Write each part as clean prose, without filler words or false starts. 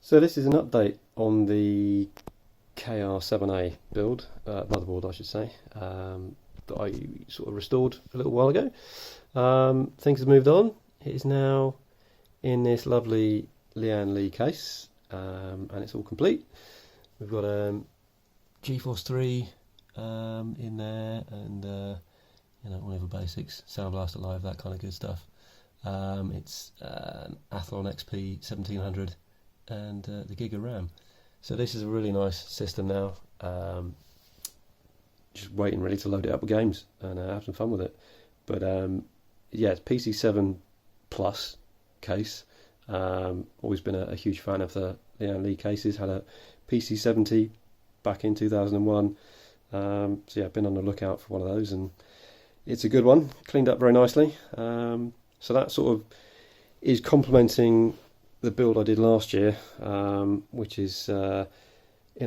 So this is an update on the KR7A build, motherboard I should say, that I sort of restored a little while ago. Things have moved on. It is now in this lovely Lian Li case, and it's all complete. We've got GeForce 3 in there, and you know, all of the basics, Sound Blaster Live, that kind of good stuff. It's an Athlon XP 1700 and the gig of RAM. So this is a really nice system now. Just waiting really to load it up with games and have some fun with it. But yeah, it's PC7 Plus case. Always been a huge fan of the Lian Li cases. Had a PC70 back in 2001. So yeah, I've been on the lookout for one of those, and it's a good one. Cleaned up very nicely. So that sort of is complementing the build I did last year, which is in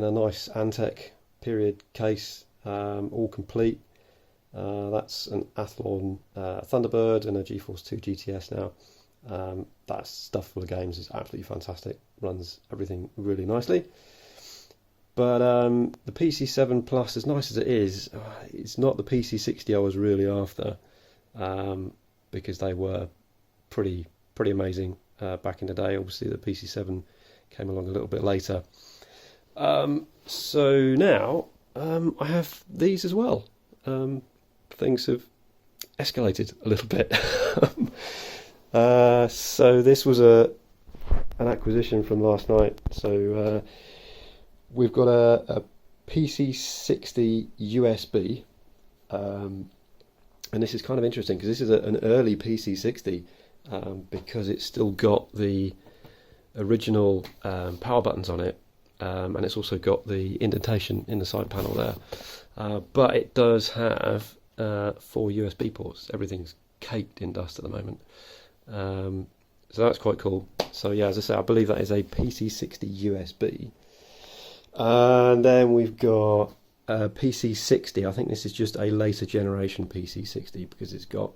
a nice Antec period case, all complete. That's an Athlon Thunderbird and a GeForce 2 GTS now. That stuff full of games is absolutely fantastic. Runs everything really nicely. But the PC7 Plus, as nice as it is, it's not the PC60 I was really after, because they were pretty amazing back in the day. Obviously the PC7 came along a little bit later. So now I have these as well. Things have escalated a little bit. So this was an acquisition from last night. So we've got a PC60 USB, and this is kind of interesting because this is an early PC60, because it's still got the original power buttons on it, and it's also got the indentation in the side panel there, but it does have 4 USB ports. Everything's caked in dust at the moment, so that's quite cool. So yeah, as I say, I believe that is a PC60 USB. And then we've got a PC60. I think this is just a later generation PC60 because it's got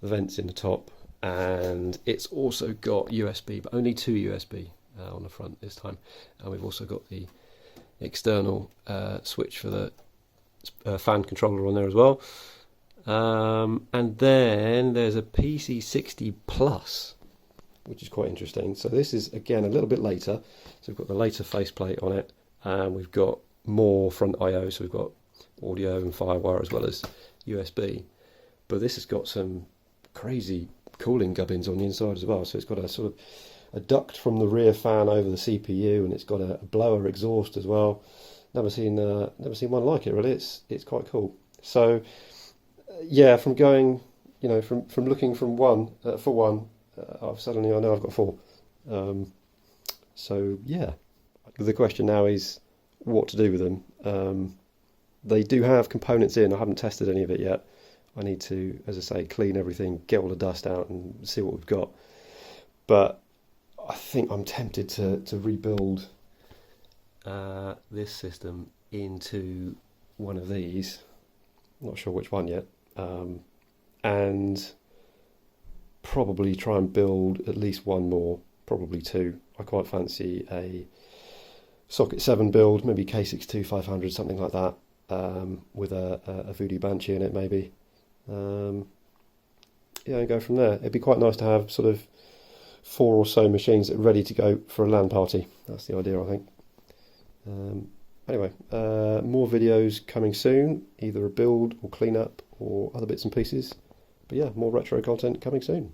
the vents in the top, and it's also got USB, but only 2 USB on the front this time. And we've also got the external switch for the fan controller on there as well. And then there's a PC60 Plus, which is quite interesting. So this is again a little bit later. So we've got the later faceplate on it. And we've got more front I/O, so we've got audio and Firewire as well as USB. But this has got some crazy cooling gubbins on the inside as well. So it's got a sort of a duct from the rear fan over the CPU, and it's got a blower exhaust as well. Never seen one like it really. It's quite cool. So yeah, from going, you know, from looking from one for one, I've suddenly I know I've got 4. So yeah. The question now is what to do with them. They do have components in. I haven't tested any of it yet. I need to, as I say, clean everything, get all the dust out and see what we've got. But I think I'm tempted to rebuild this system into one of these. Not sure which one yet. And probably try and build at least one more, probably 2. I quite fancy a Socket 7 build, maybe K62 500, something like that, with a Voodoo Banshee in it maybe. Yeah, and go from there. It'd be quite nice to have sort of 4 or so machines that are ready to go for a LAN party. That's the idea, I think. Anyway, more videos coming soon, either a build or cleanup or other bits and pieces. But yeah, more retro content coming soon.